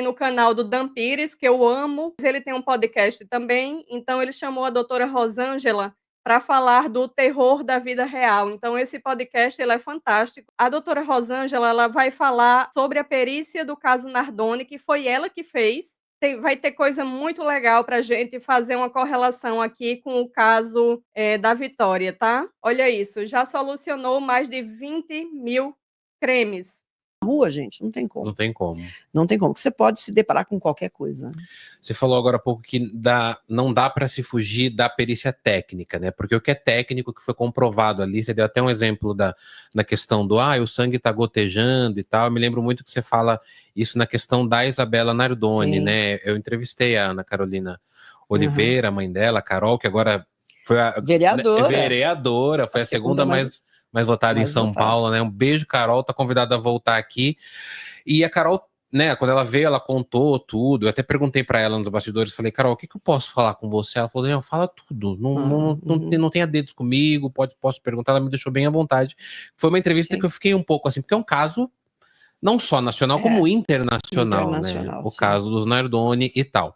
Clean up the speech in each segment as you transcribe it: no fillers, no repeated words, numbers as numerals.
no canal do Dan Pires, que eu amo. Ele tem um podcast também, então ele chamou a doutora Rosângela para falar do terror da vida real. Então esse podcast ele é fantástico. A doutora Rosângela ela vai falar sobre a perícia do caso Nardoni, que foi ela que fez. Vai ter coisa muito legal para a gente fazer uma correlação aqui com o caso da Vitória, tá? Olha isso, já solucionou mais de 20.000 cremes. Rua, gente, não tem como. Não tem como. Não tem como, porque você pode se deparar com qualquer coisa. Você falou agora há pouco que não dá para se fugir da perícia técnica, né? Porque o que é técnico, que foi comprovado ali, você deu até um exemplo da questão do o sangue tá gotejando e tal. Eu me lembro muito que você fala isso na questão da Isabela Nardoni, sim, né? Eu entrevistei a Ana Carolina Oliveira, a mãe dela, a Carol, que agora foi a vereadora, foi a segunda mais votada em São Paulo, né? Um beijo, Carol, tá convidada a voltar aqui. E a Carol, né, quando ela veio, ela contou tudo. Eu até perguntei para ela nos bastidores, falei, Carol, o que eu posso falar com você? Ela falou, não, fala tudo, não tenha dedos comigo, posso perguntar. Ela me deixou bem à vontade. Foi uma entrevista que eu fiquei um pouco assim, porque é um caso não só nacional, como internacional, né? O caso dos Nardoni e tal.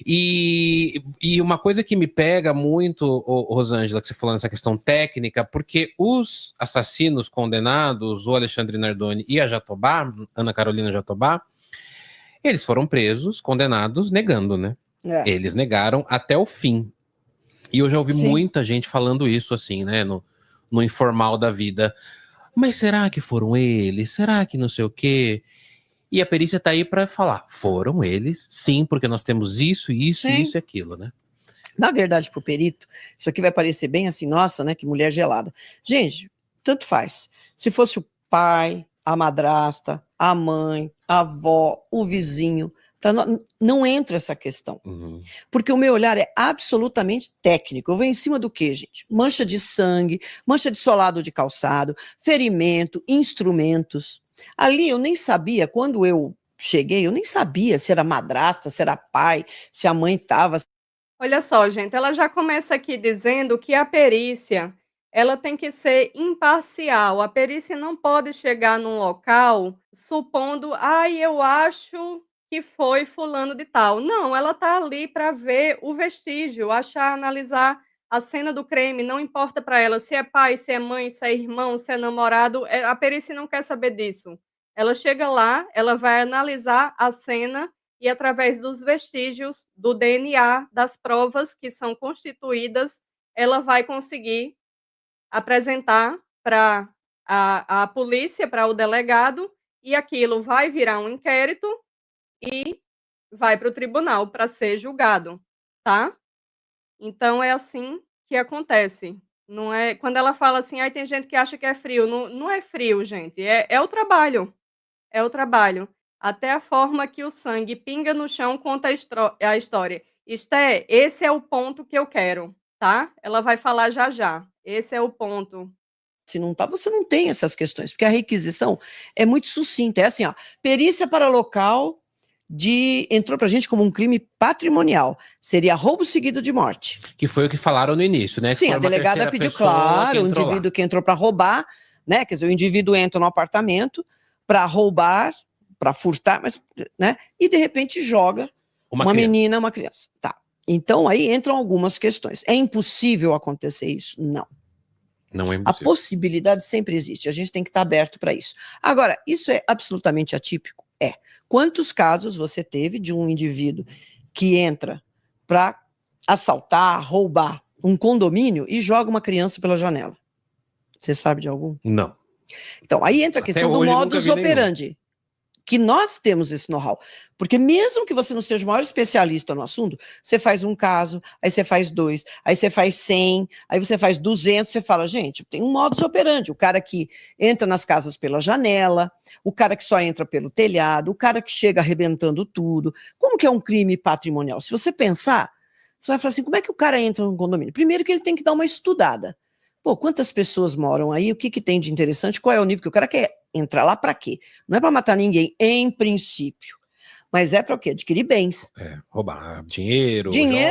E uma coisa que me pega muito, Rosângela, que você falou nessa questão técnica, porque os assassinos condenados, o Alexandre Nardoni e a Jatobá, Ana Carolina Jatobá, eles foram presos, condenados, negando, né? Eles negaram até o fim. E eu já ouvi muita gente falando isso, assim, né? No informal da vida. Mas será que foram eles? Será que não sei o quê? E a perícia tá aí para falar, foram eles, sim, porque nós temos isso e aquilo, né? Na verdade, pro perito, isso aqui vai parecer bem assim, nossa, né, que mulher gelada. Gente, tanto faz. Se fosse o pai, a madrasta, a mãe, a avó, o vizinho, não entra essa questão. Porque o meu olhar é absolutamente técnico. Eu venho em cima do quê, gente? Mancha de sangue, mancha de solado de calçado, ferimento, instrumentos. Ali eu nem sabia, quando eu cheguei, eu nem sabia se era madrasta, se era pai, se a mãe estava. Olha só, gente, ela já começa aqui dizendo que a perícia, ela tem que ser imparcial. A perícia não pode chegar num local supondo, eu acho que foi fulano de tal. Não, ela está ali para ver o vestígio, achar, analisar a cena do crime, não importa para ela se é pai, se é mãe, se é irmão, se é namorado, a perícia não quer saber disso. Ela chega lá, ela vai analisar a cena e através dos vestígios do DNA, das provas que são constituídas, ela vai conseguir apresentar para a polícia, para o delegado, e aquilo vai virar um inquérito e vai para o tribunal para ser julgado, tá? Então é assim que acontece. Não é quando ela fala assim, tem gente que acha que é frio, não é frio, gente, é o trabalho. É o trabalho. Até a forma que o sangue pinga no chão conta a história. Esté, esse é o ponto que eu quero, tá? Ela vai falar já já. Esse é o ponto. Se não tá, você não tem essas questões, porque a requisição é muito sucinta. É assim, perícia para local entrou pra gente como um crime patrimonial. Seria roubo seguido de morte. Que foi o que falaram no início, né? Sim, a delegada pediu, claro, o indivíduo que entrou para roubar, né? Quer dizer, o indivíduo entra no apartamento para roubar, para furtar, mas, né? E de repente joga uma menina, uma criança. Tá. Então aí entram algumas questões. É impossível acontecer isso? Não. Não é impossível. A possibilidade sempre existe, a gente tem que estar aberto para isso. Agora, isso é absolutamente atípico? É. Quantos casos você teve de um indivíduo que entra para assaltar, roubar um condomínio e joga uma criança pela janela? Você sabe de algum? Não. Então, aí entra a questão do modus operandi. Que nós temos esse know-how. Porque mesmo que você não seja o maior especialista no assunto, você faz um caso, aí você faz 2, aí você faz 100, aí você faz 200, você fala, gente, tem um modus operandi. O cara que entra nas casas pela janela, o cara que só entra pelo telhado, o cara que chega arrebentando tudo. Como que é um crime patrimonial? Se você pensar, você vai falar assim, como é que o cara entra num condomínio? Primeiro que ele tem que dar uma estudada. Pô, quantas pessoas moram aí? O que tem de interessante? Qual é o nível que o cara quer entrar lá para quê? Não é para matar ninguém, em princípio. Mas é para o quê? Adquirir bens. Roubar dinheiro,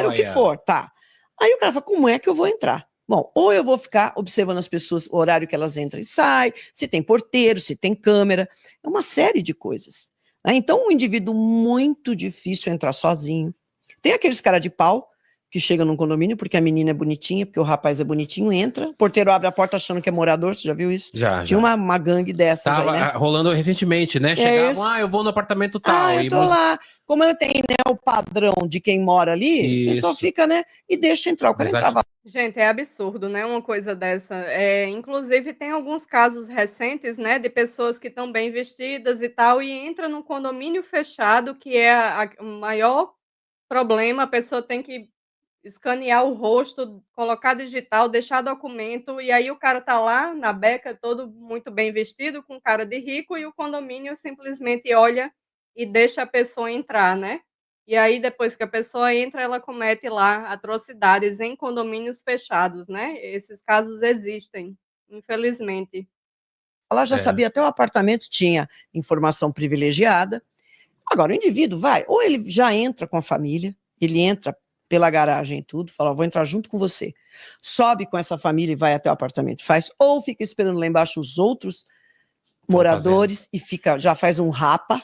o que for, tá. Aí o cara fala, como é que eu vou entrar? Bom, ou eu vou ficar observando as pessoas, o horário que elas entram e saem, se tem porteiro, se tem câmera, é uma série de coisas. Então, um indivíduo muito difícil entrar sozinho. Tem aqueles cara de pau que chega num condomínio porque a menina é bonitinha, porque o rapaz é bonitinho, entra, o porteiro abre a porta achando que é morador, você já viu isso? Já. Tinha uma gangue dessas Tava aí, né? rolando recentemente, né? Chegavam, eu vou no apartamento tal. Eu tô lá. Como eu tenho, né, o padrão de quem mora ali, o pessoal fica, né, e deixa entrar. O cara entrava. Gente, é absurdo, né, uma coisa dessa. Inclusive, tem alguns casos recentes, né, de pessoas que estão bem vestidas e tal, e entra num condomínio fechado, que é o maior problema, a pessoa tem que escanear o rosto, colocar digital, deixar documento, e aí o cara tá lá na beca, todo muito bem vestido, com cara de rico, e o condomínio simplesmente olha e deixa a pessoa entrar, né? E aí, depois que a pessoa entra, ela comete lá atrocidades em condomínios fechados, né? Esses casos existem, infelizmente. Ela já sabia, até o apartamento tinha informação privilegiada. Agora, o indivíduo vai, ou ele já entra com a família, ele entra pela garagem e tudo, fala, vou entrar junto com você. Sobe com essa família e vai até o apartamento, faz, ou fica esperando lá embaixo os outros moradores e já faz um rapa,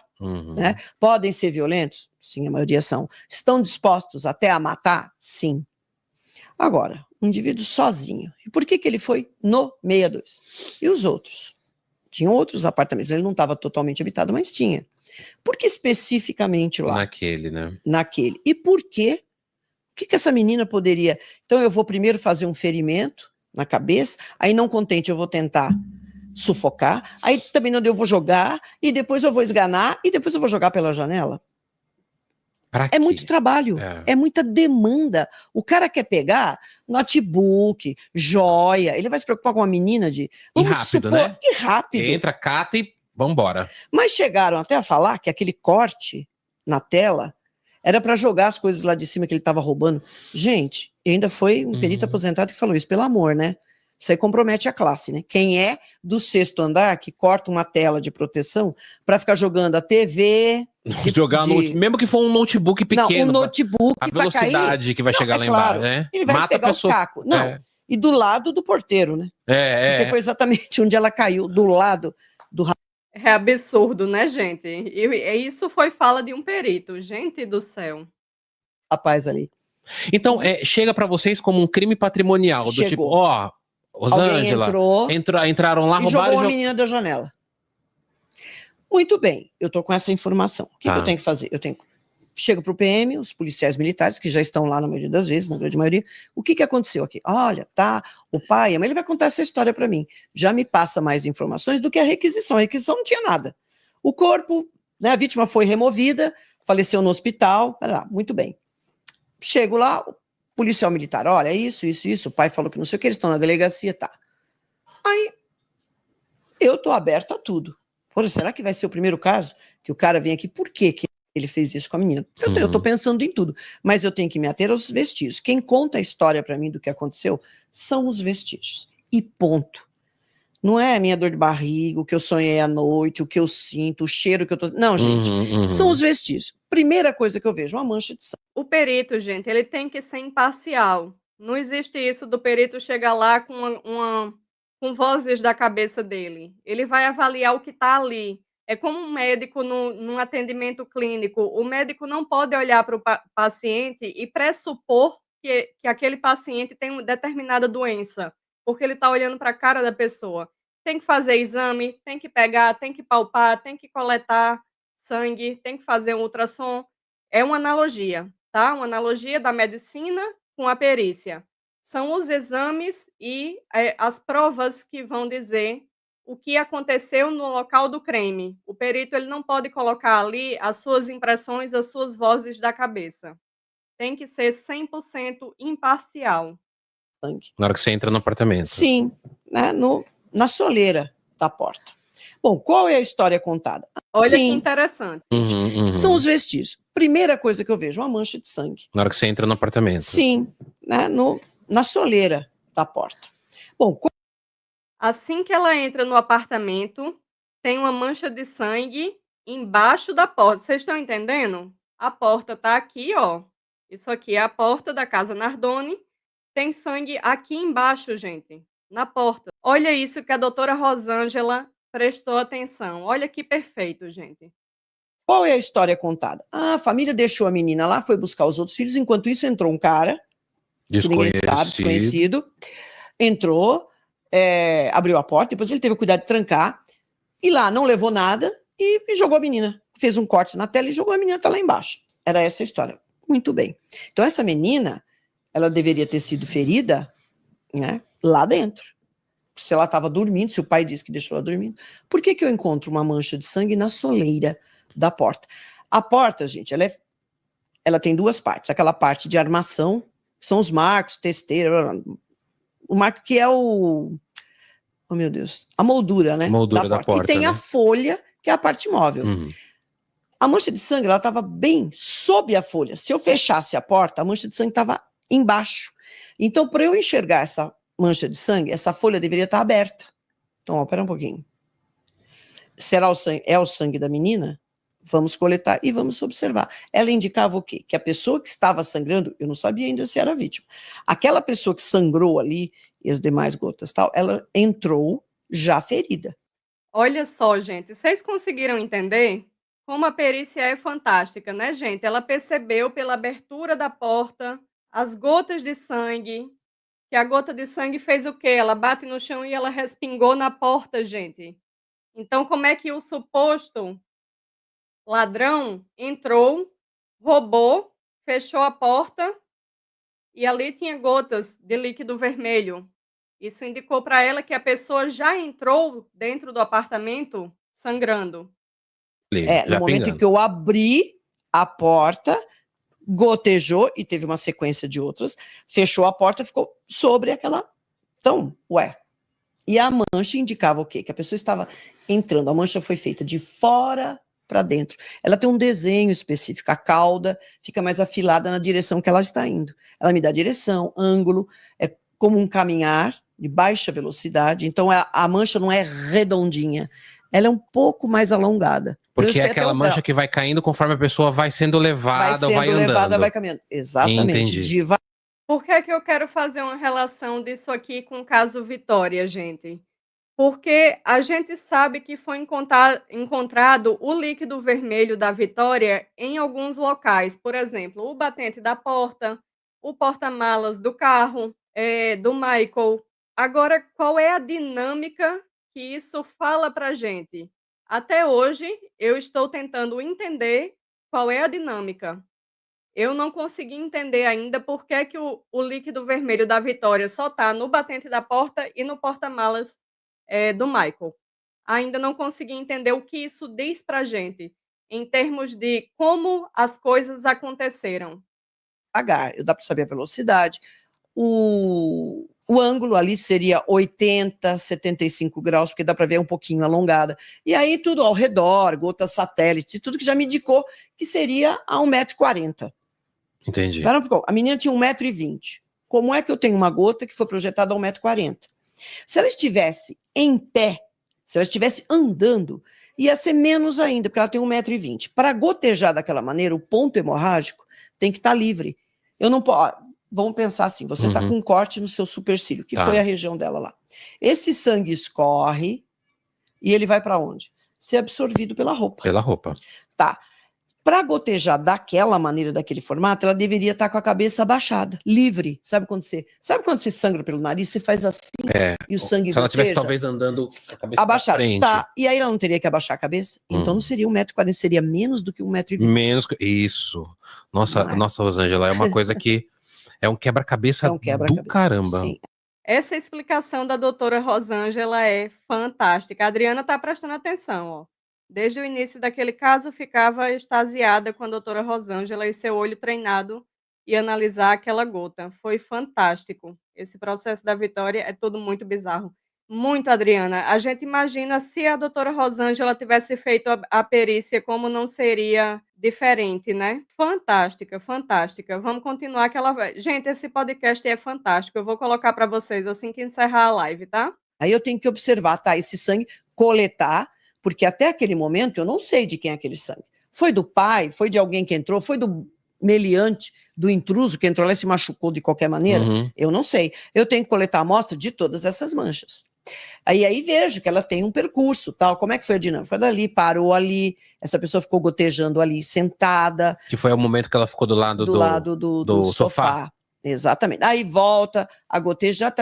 né? Podem ser violentos? Sim, a maioria são. Estão dispostos até a matar? Sim. Agora, um indivíduo sozinho. E por que ele foi no 62? E os outros? Tinham outros apartamentos, ele não estava totalmente habitado, mas tinha. Por que especificamente lá? Naquele, né? Naquele. E por quê? O que essa menina poderia... Então eu vou primeiro fazer um ferimento na cabeça, aí não contente eu vou tentar sufocar, aí também não deu, eu vou jogar, e depois eu vou esganar, e depois eu vou jogar pela janela. É muito trabalho, é muita demanda. O cara quer pegar notebook, joia, ele vai se preocupar com uma menina de... E rápido, né? E rápido. Entra, cata e vambora. Mas chegaram até a falar que aquele corte na tela era para jogar as coisas lá de cima que ele estava roubando. Gente, e ainda foi um perito aposentado que falou isso, pelo amor, né? Isso aí compromete a classe, né? Quem é do 6º andar que corta uma tela de proteção para ficar jogando a TV... mesmo que for um notebook pequeno. Não, um notebook a velocidade cair, que vai chegar lá embaixo, né? Ele vai mata pegar a pessoa. O caco. Não, e do lado do porteiro, né? Porque foi exatamente onde ela caiu, do lado do... É absurdo, né, gente? E isso foi fala de um perito, gente do céu. Rapaz ali. Então, chega para vocês como um crime patrimonial, do tipo, Rosângela, entraram lá, roubaram... jogou a menina da janela. Muito bem, eu tô com essa informação. O que eu tenho que fazer? Chego pro PM, os policiais militares, que já estão lá na maioria das vezes, na grande maioria, o que aconteceu aqui? Olha, o pai, ele vai contar essa história para mim. Já me passa mais informações do que a requisição. A requisição não tinha nada. O corpo, né, a vítima foi removida, faleceu no hospital, muito bem. Chego lá, o policial militar, olha, isso, o pai falou que não sei o que, eles estão na delegacia, tá. Aí, eu tô aberta a tudo. Pô, será que vai ser o primeiro caso que o cara vem aqui? Por que ele fez isso com a menina? Eu tô pensando em tudo, mas eu tenho que me ater aos vestígios. Quem conta a história para mim do que aconteceu são os vestígios. E ponto. Não é a minha dor de barriga, o que eu sonhei à noite, o que eu sinto, o cheiro que eu tô... Não, gente, são os vestígios. Primeira coisa que eu vejo, uma mancha de sangue. O perito, gente, ele tem que ser imparcial. Não existe isso do perito chegar lá com vozes da cabeça dele. Ele vai avaliar o que está ali. É como um médico num atendimento clínico. O médico não pode olhar para o paciente e pressupor que aquele paciente tem uma determinada doença, porque ele está olhando para a cara da pessoa. Tem que fazer exame, tem que pegar, tem que palpar, tem que coletar sangue, tem que fazer um ultrassom. É uma analogia, tá? Uma analogia da medicina com a perícia. São os exames e as provas que vão dizer o que aconteceu no local do crime. O perito ele não pode colocar ali as suas impressões, as suas vozes da cabeça. Tem que ser 100% imparcial. Na hora que você entra no apartamento. Sim, né, na soleira da porta. Bom, qual é a história contada? Olha que interessante. São os vestígios. Primeira coisa que eu vejo, uma mancha de sangue. Na hora que você entra no apartamento. Sim, né, na soleira da porta. Bom, assim que ela entra no apartamento, tem uma mancha de sangue embaixo da porta. Vocês estão entendendo? A porta tá aqui, ó. Isso aqui é a porta da casa Nardoni. Tem sangue aqui embaixo, gente, na porta. Olha isso que a doutora Rosângela prestou atenção. Olha que perfeito, gente. Qual é a história contada? A família deixou a menina lá, foi buscar os outros filhos, enquanto isso entrou um cara, que ninguém sabe, desconhecido, entrou, abriu a porta, depois ele teve o cuidado de trancar, e lá não levou nada e jogou a menina. Fez um corte na tela e jogou a menina, tá lá embaixo. Era essa a história. Muito bem. Então essa menina, ela deveria ter sido ferida, né, lá dentro. Se ela estava dormindo, se o pai disse que deixou ela dormindo. Por que que eu encontro uma mancha de sangue na soleira da porta? A porta, gente, ela tem duas partes. Aquela parte de armação, são os marcos, testeira, o marco que é oh meu Deus, a moldura, né? Moldura da porta. E tem, né, a folha, que é a parte móvel. Uhum. A mancha de sangue, ela estava bem sob a folha. Se eu fechasse a porta, a mancha de sangue estava embaixo. Então, para eu enxergar essa mancha de sangue, essa folha deveria estar aberta. Então, ó, pera um pouquinho. Será o sangue? É o sangue da menina? Vamos coletar e vamos observar. Ela indicava o quê? Que a pessoa que estava sangrando, eu não sabia ainda se era vítima. Aquela pessoa que sangrou ali, e as demais gotas tal, ela entrou já ferida. Olha só, gente, vocês conseguiram entender como a perícia é fantástica, né, gente? Ela percebeu pela abertura da porta as gotas de sangue, que a gota de sangue fez o quê? Ela bate no chão e ela respingou na porta, gente. Então, como é que o suposto ladrão entrou, roubou, fechou a porta e ali tinha gotas de líquido vermelho? Isso indicou para ela que a pessoa já entrou dentro do apartamento sangrando. No momento em que eu abri a porta, gotejou e teve uma sequência de outras, fechou a porta, ficou sobre aquela. Então, E a mancha indicava o quê? Que a pessoa estava entrando. A mancha foi feita de fora para dentro. Ela tem um desenho específico. A cauda fica mais afilada na direção que ela está indo. Ela me dá direção, ângulo, é como um caminhar de baixa velocidade. Então, a mancha não é redondinha. Ela é um pouco mais alongada. Porque é aquela mancha que vai caindo conforme a pessoa vai sendo levada, vai andando. Vai caminhando. Exatamente. Entendi. Por que que eu quero fazer uma relação disso aqui com o caso Vitória, gente? Porque a gente sabe que foi encontrado o líquido vermelho da Vitória em alguns locais. Por exemplo, o batente da porta, o porta-malas do carro, do Michael. Agora, qual é a dinâmica que isso fala pra gente? Até hoje, eu estou tentando entender qual é a dinâmica. Eu não consegui entender ainda por que que o líquido vermelho da Vitória só está no batente da porta e no porta-malas, do Michael. Ainda não consegui entender o que isso diz pra gente, em termos de como as coisas aconteceram. Dá para saber a velocidade. O ângulo ali seria 80, 75 graus, porque dá para ver um pouquinho alongada. E aí tudo ao redor, gotas satélites, tudo que já me indicou que seria a 1,40 m. Entendi. A menina tinha 1,20 m. Como é que eu tenho uma gota que foi projetada a 1,40 m? Se ela estivesse em pé, se ela estivesse andando, ia ser menos ainda, porque ela tem 1,20 m. Para gotejar daquela maneira, o ponto hemorrágico tem que estar livre. Eu não posso. Vamos pensar assim, você está com um corte no seu supercílio, que foi a região dela lá. Esse sangue escorre e ele vai para onde? Ser absorvido pela roupa. Pela roupa. Tá. Para gotejar daquela maneira, daquele formato, ela deveria estar com a cabeça abaixada, livre. Sabe quando você sangra pelo nariz, você faz assim e o sangue se ela estivesse goteja? talvez andando a cabeça abaixada. pra frente. Tá. E aí ela não teria que abaixar a cabeça? Então não seria 1,40 m, seria menos do que 1,20 m. Menos. Isso. Nossa, Rosângela, é uma coisa que é um quebra-cabeça do caramba. Sim. Essa explicação da doutora Rosângela é fantástica. A Adriana está prestando atenção, ó. Desde o início daquele caso, ficava extasiada com a doutora Rosângela e seu olho treinado e analisar aquela gota. Foi fantástico. Esse processo da Vitória é tudo muito bizarro. Muito, Adriana. A gente imagina se a doutora Rosângela tivesse feito a perícia, como não seria diferente, né? Fantástica, fantástica. Vamos continuar que ela vai. Gente, esse podcast é fantástico. Eu vou colocar para vocês assim que encerrar a live, tá? Aí eu tenho que observar, tá? Esse sangue, coletar, porque até aquele momento eu não sei de quem é aquele sangue. Foi do pai, foi de alguém que entrou, foi do meliante, do intruso que entrou lá e se machucou de qualquer maneira? Eu não sei. Eu tenho que coletar a amostra de todas essas manchas. Aí vejo que ela tem um percurso, tal. Como é que foi a dinâmica? Foi dali, parou ali, essa pessoa ficou gotejando ali, sentada. Que foi o momento que ela ficou do lado do sofá. Exatamente. Aí volta a gotejar,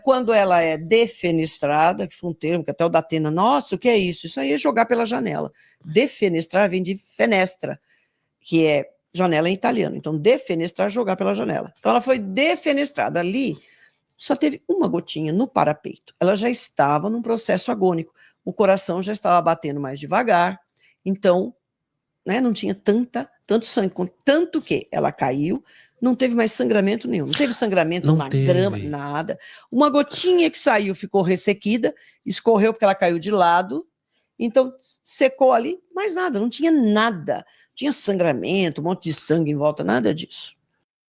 quando ela é defenestrada, que foi um termo que até o Datena, nossa, o que é isso? Isso aí é jogar pela janela. Defenestrar vem de fenestra, que é janela em italiano. Então, defenestrar é jogar pela janela. Então, ela foi defenestrada ali, só teve uma gotinha no parapeito. Ela já estava num processo agônico. O coração já estava batendo mais devagar. Então, né, não tinha tanto sangue, tanto que ela caiu, não teve mais sangramento nenhum. Não teve sangramento na grama, nada. Uma gotinha que saiu ficou ressequida, escorreu porque ela caiu de lado, então secou ali, mais nada, não tinha nada. Tinha sangramento, um monte de sangue em volta, nada disso.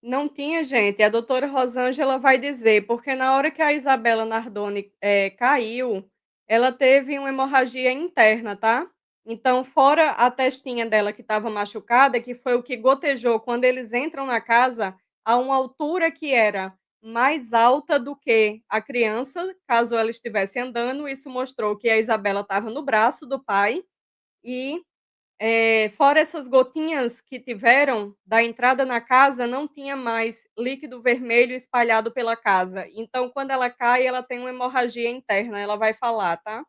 Não tinha, gente. A doutora Rosângela vai dizer, porque na hora que a Isabela Nardoni caiu, ela teve uma hemorragia interna, tá? Então, fora a testinha dela que estava machucada, que foi o que gotejou quando eles entram na casa, a uma altura que era mais alta do que a criança, caso ela estivesse andando, isso mostrou que a Isabela estava no braço do pai e fora essas gotinhas que tiveram da entrada na casa, não tinha mais líquido vermelho espalhado pela casa. Então, quando ela cai, ela tem uma hemorragia interna, ela vai falar, tá?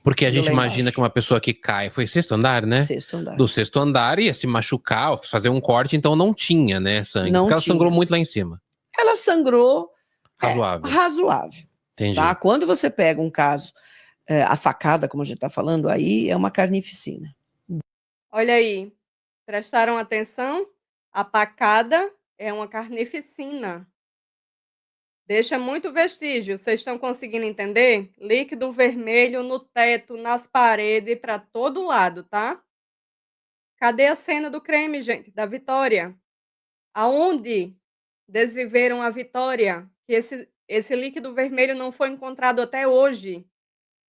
Porque a gente imagina que uma pessoa que cai, foi sexto andar, né? Sexto andar. Do sexto andar ia se machucar, fazer um corte, então não tinha, né, sangue. Não porque ela tinha. sangrou muito lá em cima. Ela sangrou razoável. Razoável. Entendi. Tá? Quando você pega um caso, a facada, como a gente está falando, aí é uma carnificina. Olha aí, prestaram atenção? A facada é uma carnificina. Deixa muito vestígio, vocês estão conseguindo entender? Líquido vermelho no teto, nas paredes, para todo lado, tá? Cadê a cena do creme, gente, da Vitória? Aonde desviveram a Vitória? Que esse líquido vermelho não foi encontrado até hoje.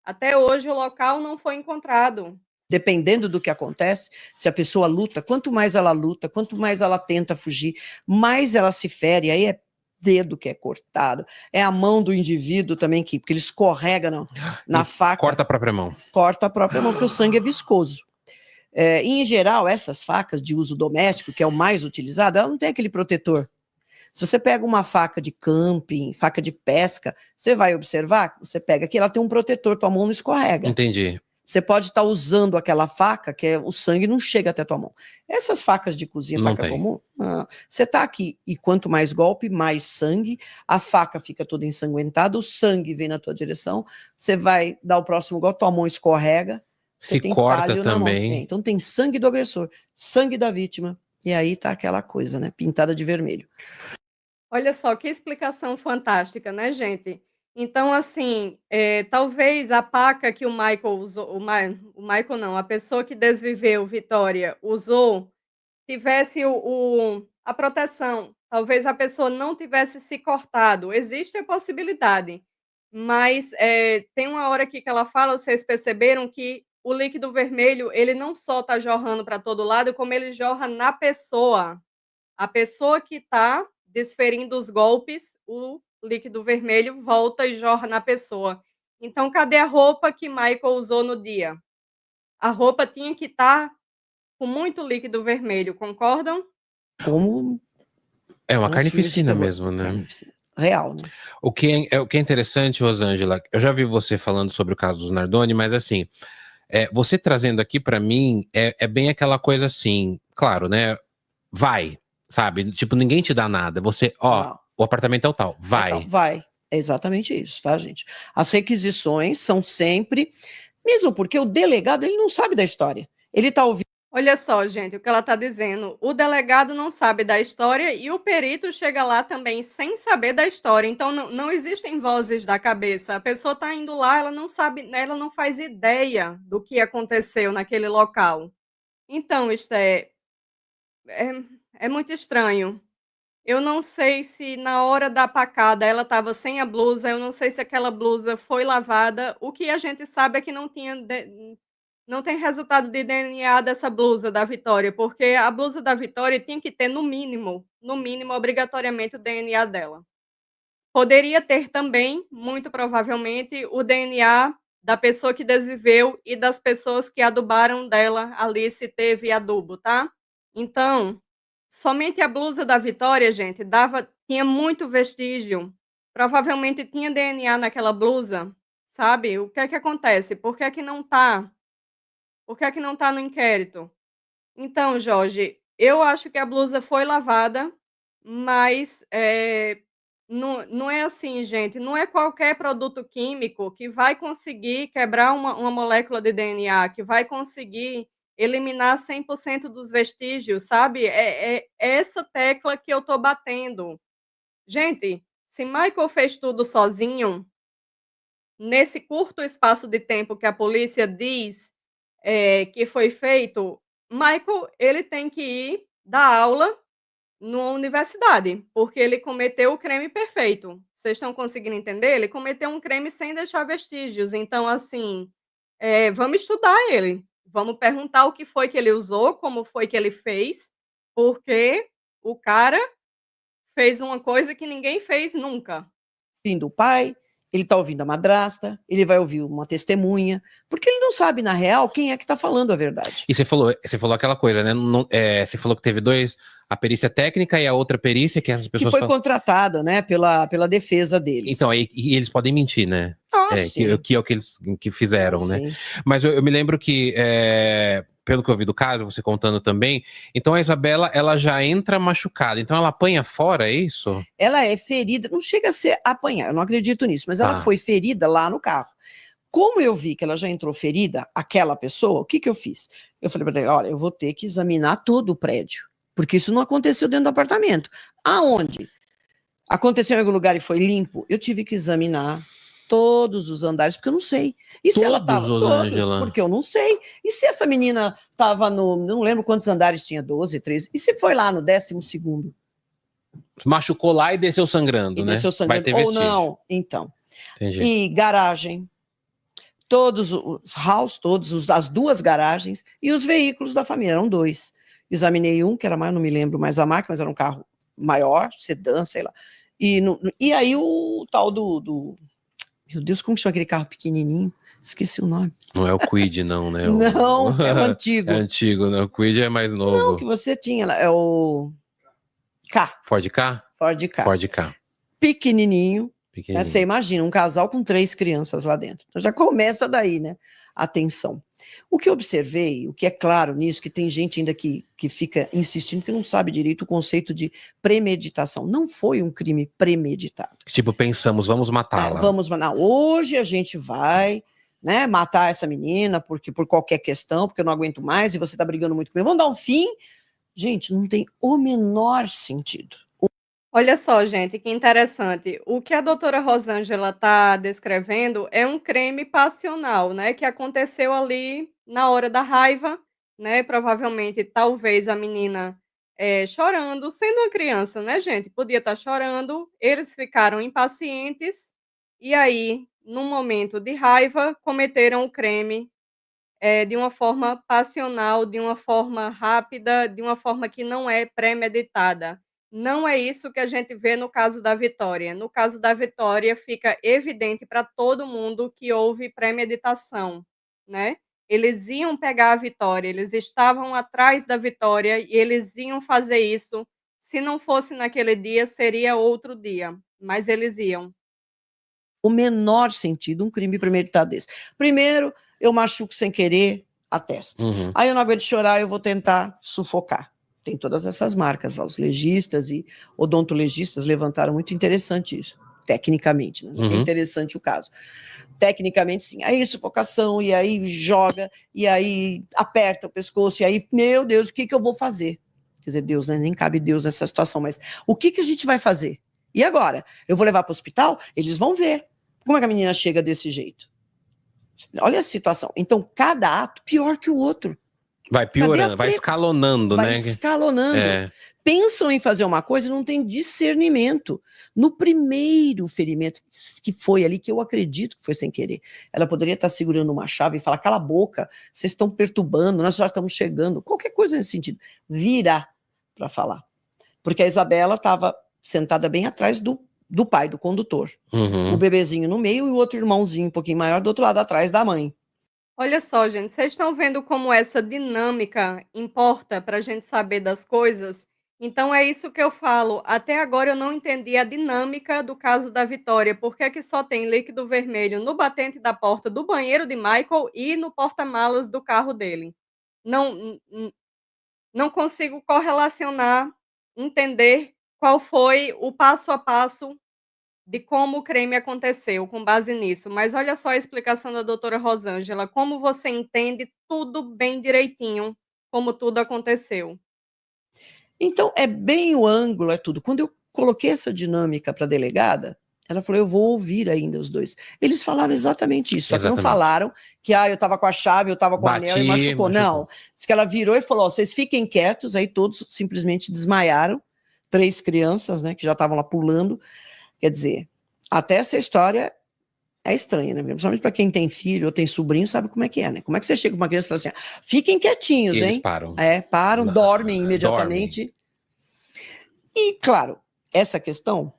Até hoje o local não foi encontrado. Dependendo do que acontece, se a pessoa luta, quanto mais ela tenta fugir, mais ela se fere, aí é dedo que é cortado, é a mão do indivíduo também, porque ele escorrega na faca. Corta a própria mão. Corta a própria mão, porque o sangue é viscoso. Em geral, essas facas de uso doméstico, que é o mais utilizado, ela não tem aquele protetor. Se você pega uma faca de camping, faca de pesca, você vai observar, você pega aqui, ela tem um protetor, tua mão não escorrega. Entendi. Você pode estar usando aquela faca que o sangue não chega até a tua mão. Essas facas de cozinha, faca comum, você está aqui e quanto mais golpe, mais sangue, a faca fica toda ensanguentada, o sangue vem na tua direção, você vai dar o próximo golpe, tua mão escorrega, você tem corta também. Então tem sangue do agressor, sangue da vítima, e aí tá aquela coisa, né, pintada de vermelho. Olha só, que explicação fantástica, né, gente? Então, assim, talvez a paca que o Michael usou, o Michael não, a pessoa que desviveu, Vitória, usou, tivesse a proteção. Talvez a pessoa não tivesse se cortado. Existe a possibilidade. Mas tem uma hora aqui que ela fala, vocês perceberam que o líquido vermelho, ele não só está jorrando para todo lado, como ele jorra na pessoa. A pessoa que está desferindo os golpes, o líquido vermelho volta e jorra na pessoa. Então, cadê a roupa que Michael usou no dia? A roupa tinha que estar com muito líquido vermelho, concordam? Como é uma carnificina mesmo, né? Carnificina. Real, né? O que é interessante, Rosângela, eu já vi você falando sobre o caso dos Nardoni, mas assim, você trazendo aqui para mim, é bem aquela coisa assim, claro, né? Vai, sabe? Tipo, ninguém te dá nada. Você, o apartamento é o tal, vai. Então, vai. É exatamente isso, tá, gente? As requisições são sempre, mesmo porque o delegado, ele não sabe da história. Ele tá ouvindo. Olha só, gente, o que ela está dizendo. O delegado não sabe da história e o perito chega lá também sem saber da história. Então, não existem vozes da cabeça. A pessoa está indo lá, ela não sabe, ela não faz ideia do que aconteceu naquele local. Então, isto é muito estranho. Eu não sei se na hora da facada ela estava sem a blusa, eu não sei se aquela blusa foi lavada. O que a gente sabe é que não tem resultado de DNA dessa blusa da Vitória, porque a blusa da Vitória tinha que ter no mínimo, obrigatoriamente o DNA dela. poderia ter também, muito provavelmente, o DNA da pessoa que desviveu e das pessoas que adubaram dela ali, se teve adubo, tá? Então, somente a blusa da Vitória, gente, tinha muito vestígio. Provavelmente tinha DNA naquela blusa, sabe? O que é que acontece? Por que é que não tá? Por que é que não tá no inquérito? Então, Jorge, eu acho que a blusa foi lavada, mas, não é assim, gente, não é qualquer produto químico que vai conseguir quebrar uma molécula de DNA, que vai conseguir eliminar 100% dos vestígios, sabe. É essa tecla que eu tô batendo. Gente, se Michael fez tudo sozinho, nesse curto espaço de tempo que a polícia diz que foi feito, Michael, ele tem que ir dar aula numa universidade, porque ele cometeu o crime perfeito. Vocês estão conseguindo entender? Ele cometeu um crime sem deixar vestígios. Então, assim, vamos estudar ele. Vamos perguntar o que foi que ele usou, como foi que ele fez, porque o cara fez uma coisa que ninguém fez nunca. Ouvindo o pai, ele está ouvindo a madrasta, ele vai ouvir uma testemunha, porque ele não sabe, na real, quem é que está falando a verdade. E você falou aquela coisa, né? Você falou que teve a perícia técnica e a outra perícia, que essas pessoas... Que foi contratada, né, pela defesa deles. Então, e eles podem mentir, né? Que é o que eles que fizeram, né? Sim. Mas eu me lembro que, pelo que eu vi do caso, você contando também, então a Isabela, ela já entra machucada, então ela apanha fora, é isso? Ela é ferida, não chega a ser apanhar, eu não acredito nisso, mas ela foi ferida lá no carro. Como eu vi que ela já entrou ferida, aquela pessoa, o que eu fiz? Eu falei para ela, olha, eu vou ter que examinar todo o prédio, porque isso não aconteceu dentro do apartamento. Aonde aconteceu em algum lugar e foi limpo, eu tive que examinar todos os andares, porque eu não sei. E se ela tava, todos, porque eu não sei. E se essa menina estava não lembro quantos andares tinha, 12, 13, e se foi lá no 12º? Machucou lá e desceu sangrando, né? Desceu sangrando, vai ter ou não, então. Entendi. E garagem, todos os house, as 2 garagens, e os veículos da família, eram 2. Examinei um, que era mais, não me lembro mais a marca, mas era um carro maior, sedã, sei lá. E aí o tal do meu Deus, como chama aquele carro pequenininho? Esqueci o nome. Não é o Kwid, não, né? Não, é o antigo. É antigo, né? O Kwid é mais novo. Não, que você tinha lá, é o K. Ford K? Ford K. Ford K. Pequenininho. Né? Você imagina, um casal com 3 crianças lá dentro. Então já começa daí, né? A tensão. O que eu observei, o que é claro nisso, que tem gente ainda que fica insistindo que não sabe direito o conceito de premeditação. Não foi um crime premeditado. Tipo, pensamos, vamos matá-la. Vamos matar. Hoje a gente vai, né, matar essa menina por qualquer questão, porque eu não aguento mais e você está brigando muito comigo. Vamos dar um fim? Gente, não tem o menor sentido. Olha só, gente, que interessante. O que a doutora Rosângela está descrevendo é um crime passional, né? Que aconteceu ali na hora da raiva, né? Provavelmente, talvez a menina chorando, sendo uma criança, né, gente? Podia estar chorando, eles ficaram impacientes e aí, num momento de raiva, cometeram o crime de uma forma passional, de uma forma rápida, de uma forma que não é premeditada. Não é isso que a gente vê no caso da Vitória. No caso da Vitória, fica evidente para todo mundo que houve premeditação, né? Eles iam pegar a Vitória, eles estavam atrás da Vitória e eles iam fazer isso. Se não fosse naquele dia, seria outro dia, mas eles iam. O menor sentido um crime premeditado desse. Primeiro, eu machuco sem querer a testa. Uhum. Aí eu não aguento chorar, eu vou tentar sufocar. Tem todas essas marcas lá, os legistas e odontolegistas levantaram muito interessante isso, tecnicamente, né? Uhum. É interessante o caso. Tecnicamente, sim. Aí sufocação, e aí joga, e aí aperta o pescoço, e aí, meu Deus, o que eu vou fazer? Quer dizer, Deus, né? Nem cabe Deus nessa situação, mas o que a gente vai fazer? E agora? Eu vou levar para o hospital? Eles vão ver. Como é que a menina chega desse jeito? Olha a situação. Então, cada ato pior que o outro. Vai piorando, vai escalonando, né? Vai escalonando. Pensam em fazer uma coisa e não tem discernimento. No primeiro ferimento que foi ali, que eu acredito que foi sem querer, ela poderia estar segurando uma chave e falar, cala a boca, vocês estão perturbando, nós já estamos chegando. Qualquer coisa nesse sentido. Virar para falar. Porque a Isabela estava sentada bem atrás do do pai, do condutor. Uhum. O bebezinho no meio e o outro irmãozinho um pouquinho maior do outro lado atrás da mãe. Olha só, gente, vocês estão vendo como essa dinâmica importa para a gente saber das coisas? Então é isso que eu falo. Até agora eu não entendi a dinâmica do caso da Vitória. Por que que só tem líquido vermelho no batente da porta do banheiro de Michael e no porta-malas do carro dele? Não, não consigo correlacionar, entender qual foi o passo a passo de como o crime aconteceu, com base nisso. Mas olha só a explicação da doutora Rosângela, como você entende tudo bem direitinho, como tudo aconteceu. Então, é bem o ângulo, é tudo. Quando eu coloquei essa dinâmica para a delegada, ela falou, eu vou ouvir ainda os dois. Eles falaram exatamente isso, só que não falaram que eu estava com a chave, eu estava com o anel e machucou. Não, diz que ela virou e falou, vocês fiquem quietos, aí todos simplesmente desmaiaram, 3 crianças, né, que já estavam lá pulando. Quer dizer, até essa história é estranha, né? Principalmente para quem tem filho ou tem sobrinho, sabe como é que é, né? Como é que você chega com uma criança e fala assim, fiquem quietinhos, hein? Eles param. Param, dormem imediatamente. E, claro, essa questão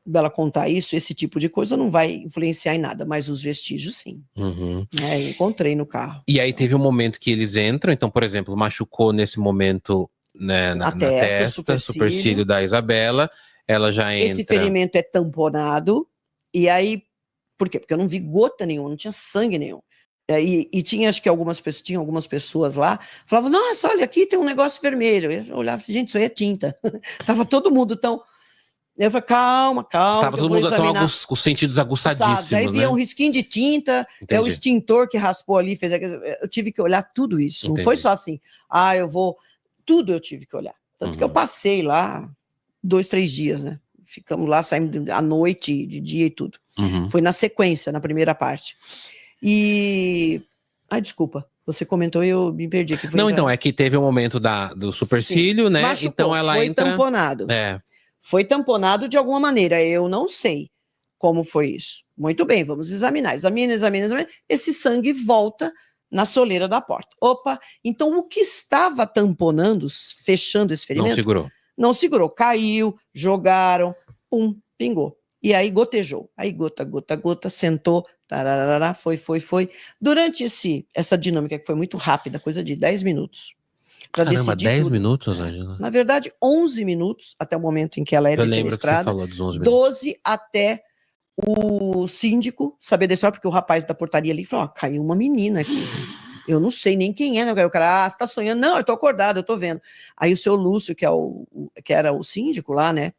dela contar isso, esse tipo de coisa, não vai influenciar em nada, mas os vestígios, sim. Uhum. Eu encontrei no carro. E aí teve um momento que eles entram, então, por exemplo, machucou nesse momento, né, na testa, supercílio da Isabela, ela já entra... Esse ferimento é tamponado, e aí, por quê? Porque eu não vi gota nenhuma, não tinha sangue nenhum. E tinha, acho que algumas pessoas lá, falavam, nossa, olha, aqui tem um negócio vermelho. Eu olhava assim, gente, isso aí é tinta. Tava todo mundo tão... Eu falei, calma. Tava todo mundo tão com os sentidos aguçadíssimos, aí via um risquinho de tinta, Entendi. O extintor que raspou ali, eu tive que olhar tudo isso. Entendi. Não foi só assim, eu vou... Tudo eu tive que olhar. Tanto que eu passei lá 2, 3 dias, né? Ficamos lá, saímos à noite, de dia e tudo. Foi na sequência, na primeira parte. Desculpa, você comentou e eu me perdi. Que foi não, então, é que teve um momento do supercílio, né? Machucou, então ela foi entra... tamponado. Foi tamponado de alguma maneira, eu não sei como foi isso. Muito bem, vamos examinar. Examina. Esse sangue volta na soleira da porta. Opa, então o que estava tamponando, fechando esse ferimento... Não segurou. Caiu, jogaram, pum, pingou. E aí gotejou. Aí gota, sentou, tararara, foi. Durante essa dinâmica, que foi muito rápida, coisa de 10 minutos. Caramba, 10 minutos, Ângela? Na verdade, 11 minutos, até o momento em que ela era defenestrada. Eu lembro que você falou dos 11 minutos. 12 até o síndico saber da história, porque o rapaz da portaria ali falou, caiu uma menina aqui. Eu não sei nem quem é, né? O cara, você tá sonhando? Não, eu tô acordado, eu tô vendo. Aí o seu Lúcio, que era o síndico lá, né?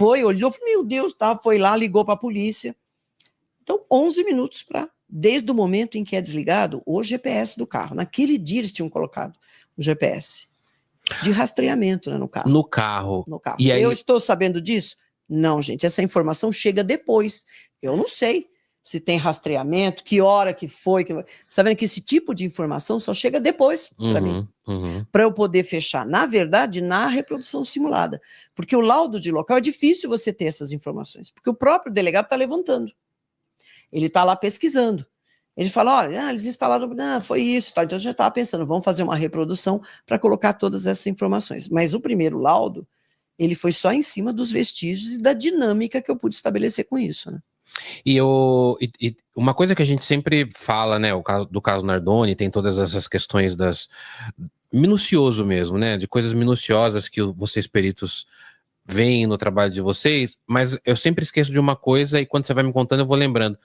Olhou, falou, meu Deus, foi lá, ligou pra polícia. Então, 11 minutos desde o momento em que é desligado o GPS do carro. Naquele dia eles tinham colocado o GPS de rastreamento, né, no carro. No carro. E aí... Eu estou sabendo disso? Não, gente, essa informação chega depois. Eu não sei se tem rastreamento, que hora que foi. Sabendo que esse tipo de informação só chega depois para mim. Para eu poder fechar, na verdade, na reprodução simulada. Porque o laudo de local é difícil você ter essas informações, porque o próprio delegado está levantando. Ele está lá pesquisando. Ele fala, olha, eles instalaram, foi isso, tá. Então eu já estava pensando, vamos fazer uma reprodução para colocar todas essas informações. Mas o primeiro laudo, ele foi só em cima dos vestígios e da dinâmica que eu pude estabelecer com isso, né? E uma coisa que a gente sempre fala, né, do caso Nardoni, tem todas essas questões minucioso mesmo, né, de coisas minuciosas que vocês peritos veem no trabalho de vocês, mas eu sempre esqueço de uma coisa e quando você vai me contando eu vou lembrando.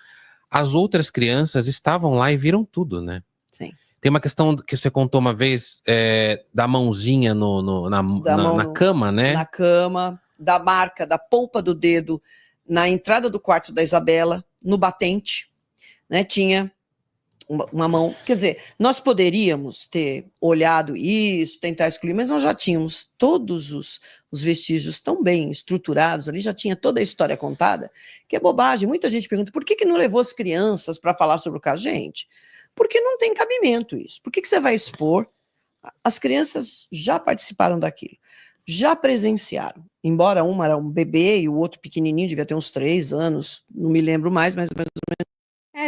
As outras crianças estavam lá e viram tudo, né? Sim. Tem uma questão que você contou uma vez da mãozinha na cama, né? Na cama, da marca, da polpa do dedo, na entrada do quarto da Isabela, no batente, né? Tinha uma mão. Quer dizer, nós poderíamos ter olhado isso, tentar excluir, mas nós já tínhamos todos os vestígios tão bem estruturados ali, já tinha toda a história contada, que é bobagem. Muita gente pergunta, por que não levou as crianças para falar sobre o caso? Gente, porque não tem cabimento isso. Por que você vai expor? As crianças já participaram daquilo, já presenciaram, embora uma era um bebê e o outro pequenininho, devia ter uns 3 anos, não me lembro mais ou menos.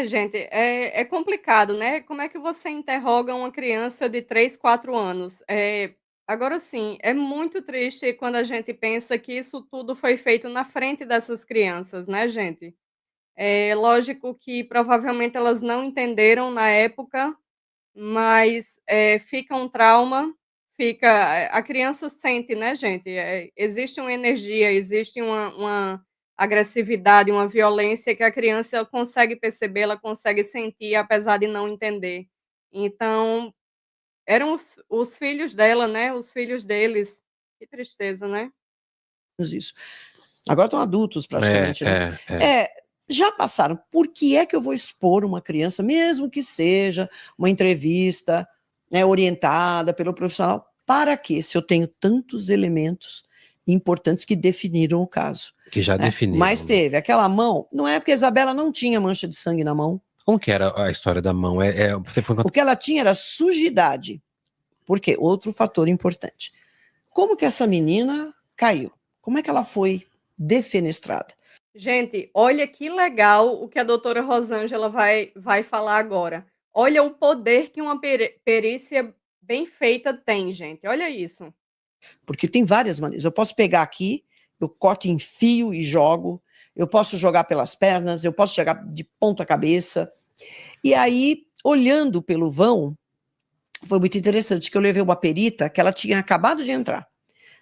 Gente, é complicado, né? Como é que você interroga uma criança de 3, 4 anos? Agora sim, é muito triste quando a gente pensa que isso tudo foi feito na frente dessas crianças, né, gente. É lógico que provavelmente elas não entenderam na época, mas, fica um trauma, fica a criança sente, né, gente, existe uma energia, existe uma agressividade, uma violência que a criança consegue perceber, ela consegue sentir, apesar de não entender. Então, eram os filhos dela, né, os filhos deles. Que tristeza, né. Isso. Agora estão adultos É, praticamente, né. é. Já passaram. Por que é que eu vou expor uma criança, mesmo que seja uma entrevista, né, orientada pelo profissional, para quê? Se eu tenho tantos elementos importantes que definiram o caso, Que já né. definiram, Mas né. teve aquela mão, não é porque a Isabela não tinha mancha de sangue na mão. Como que era a história da mão? Você foi O que ela tinha era sujidade. Por quê? Outro fator importante. Como que essa menina caiu? Como é que ela foi defenestrada? Gente, olha que legal o que a doutora Rosângela vai falar agora. Olha o poder que uma perícia bem feita tem, gente, olha isso. Porque tem várias maneiras. Eu posso pegar aqui, eu corto em fio e jogo, eu posso jogar pelas pernas, eu posso chegar de ponta cabeça. E aí, olhando pelo vão, foi muito interessante que eu levei uma perita que ela tinha acabado de entrar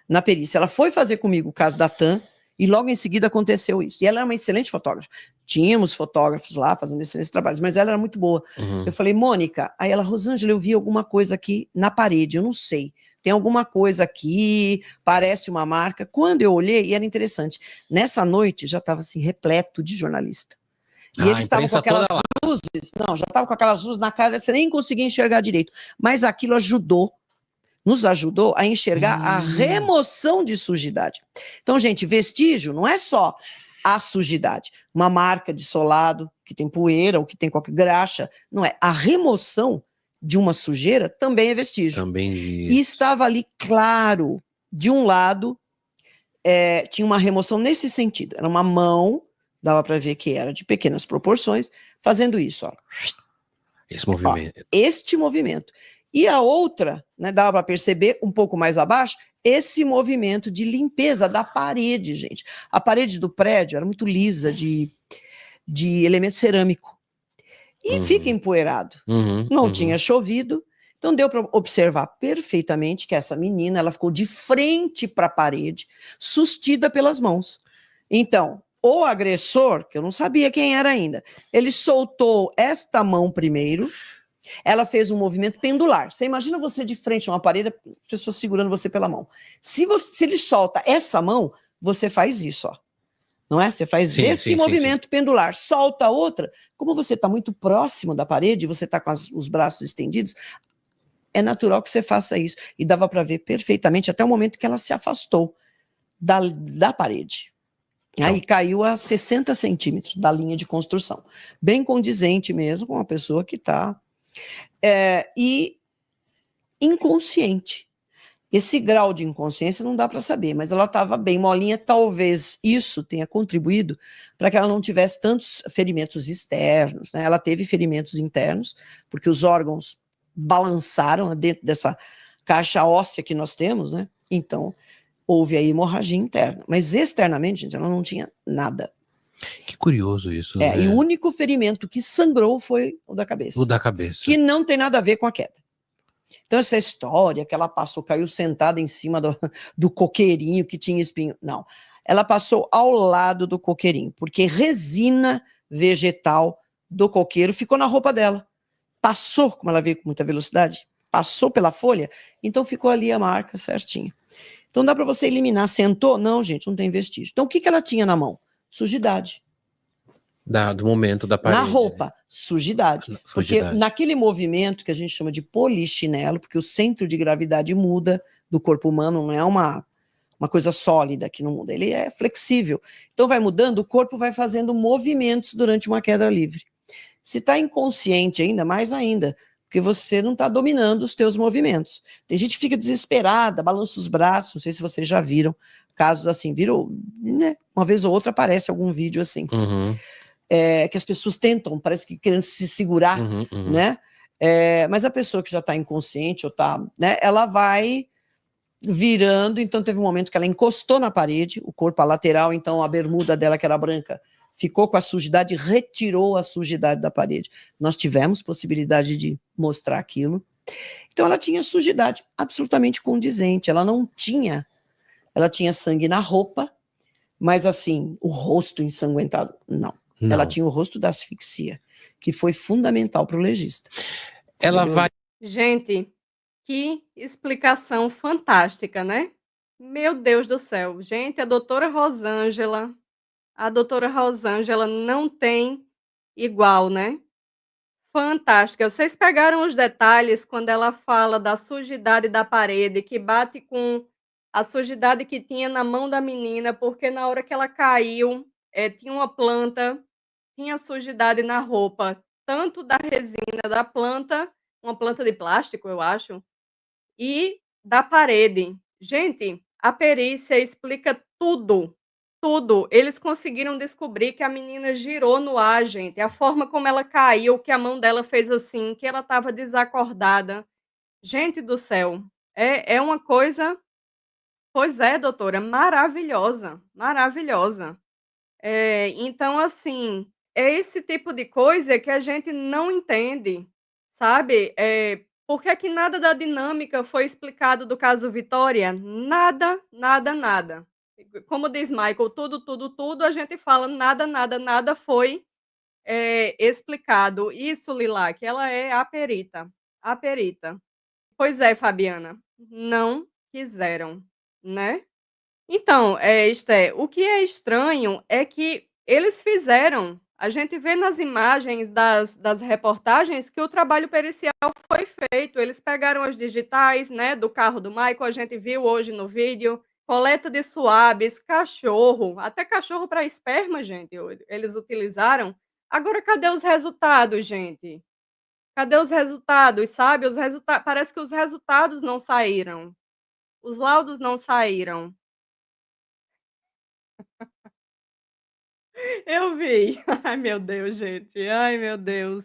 na perícia. Ela foi fazer comigo o caso da TAM e logo em seguida aconteceu isso. E ela era uma excelente fotógrafa. Tínhamos fotógrafos lá fazendo excelentes trabalhos, mas ela era muito boa. Uhum. Eu falei, Mônica, aí ela, Rosângela, eu vi alguma coisa aqui na parede, eu não sei. Tem alguma coisa aqui, parece uma marca. Quando eu olhei, e era interessante, nessa noite já estava assim, repleto de jornalista. E eles estavam com aquelas luzes, não, já estavam com aquelas luzes na cara, você nem conseguia enxergar direito. Mas aquilo nos ajudou a enxergar a remoção de sujidade. Então, gente, vestígio não é só a sujidade, uma marca de solado, que tem poeira ou que tem qualquer graxa, não é. A remoção de uma sujeira também é vestígio. Também E estava ali claro, de um lado, tinha uma remoção nesse sentido, era uma mão, dava para ver que era de pequenas proporções, fazendo isso, ó. Esse movimento. Ó, este movimento. E a outra, né, dava para perceber um pouco mais abaixo, esse movimento de limpeza da parede, gente. A parede do prédio era muito lisa, de elemento cerâmico. E fica empoeirado. Não tinha chovido, então deu para observar perfeitamente que essa menina, ela ficou de frente para a parede, sustida pelas mãos. Então, o agressor, que eu não sabia quem era ainda, ele soltou esta mão primeiro. Ela fez um movimento pendular. Você imagina você de frente a uma parede, a pessoa segurando você pela mão. Se ele solta essa mão, você faz isso, ó. Não é? Você faz esse movimento pendular. Solta a outra. Como você está muito próximo da parede, você está com os braços estendidos, é natural que você faça isso. E dava para ver perfeitamente até o momento que ela se afastou da parede. Aí caiu a 60 centímetros da linha de construção. Bem condizente mesmo com uma pessoa que está... e inconsciente. Esse grau de inconsciência não dá para saber, mas ela estava bem molinha, talvez isso tenha contribuído para que ela não tivesse tantos ferimentos externos, né? Ela teve ferimentos internos, porque os órgãos balançaram dentro dessa caixa óssea que nós temos, né? Então, houve aí hemorragia interna, mas externamente, gente, ela não tinha nada. Que curioso isso, né? E o único ferimento que sangrou foi o da cabeça. O da cabeça. Que não tem nada a ver com a queda. Então, essa história que ela passou, caiu sentada em cima do coqueirinho que tinha espinho. Não. Ela passou ao lado do coqueirinho, porque resina vegetal do coqueiro ficou na roupa dela. Passou, como ela veio com muita velocidade, passou pela folha, então ficou ali a marca certinha. Então, dá para você eliminar. Sentou? Não, gente, não tem vestígio. Então, o que ela tinha na mão? Sujidade. Do momento da parede. Na roupa, sujidade. Porque naquele movimento que a gente chama de polichinelo, porque o centro de gravidade muda do corpo humano, não é uma coisa sólida que não muda, ele é flexível. Então vai mudando, o corpo vai fazendo movimentos durante uma queda livre. Se está inconsciente ainda, mais ainda, porque você não está dominando os teus movimentos. Tem gente que fica desesperada, balança os braços, não sei se vocês já viram casos assim, viram, né? Uma vez ou outra aparece algum vídeo assim. Que as pessoas tentam, parece que querendo se segurar, né? Mas a pessoa que já está inconsciente ou tá, né? Ela vai virando, então teve um momento que ela encostou na parede, o corpo, a lateral, então a bermuda dela, que era branca, ficou com a sujidade, retirou a sujidade da parede. Nós tivemos possibilidade de mostrar aquilo. Então ela tinha sujidade absolutamente condizente, ela tinha sangue na roupa, mas assim, o rosto ensanguentado, não. Ela tinha o rosto da asfixia, que foi fundamental para o legista. Ela vai... Gente, que explicação fantástica, né? Meu Deus do céu. Gente, a doutora Rosângela não tem igual, né? Fantástica. Vocês pegaram os detalhes quando ela fala da sujidade da parede, que bate com a sujidade que tinha na mão da menina, porque na hora que ela caiu, tinha uma planta, tinha sujidade na roupa, tanto da resina da planta, uma planta de plástico, eu acho, e da parede. Gente, a perícia explica tudo, tudo. Eles conseguiram descobrir que a menina girou no ar, gente. A forma como ela caiu, que a mão dela fez assim, que ela estava desacordada. Gente do céu, é uma coisa, pois é, doutora, maravilhosa, maravilhosa. Então, assim, é esse tipo de coisa que a gente não entende, sabe? Por que que nada da dinâmica foi explicado do caso Vitória? Nada, nada, nada. Como diz Michael, tudo, tudo, tudo, a gente fala nada, nada, nada foi, explicado. Isso, Lilac, ela é a perita, a perita. Pois é, Fabiana, não quiseram, né? Então, Esther, o que é estranho é que eles fizeram. A gente vê nas imagens das reportagens que o trabalho pericial foi feito. Eles pegaram as digitais, né, do carro do Michael, a gente viu hoje no vídeo, coleta de suaves, cachorro, até cachorro para esperma, gente, eles utilizaram. Agora, cadê os resultados, gente? Cadê os resultados, sabe? Parece que os resultados não saíram. Os laudos não saíram. Eu vi. Ai, meu Deus, gente. Ai, meu Deus.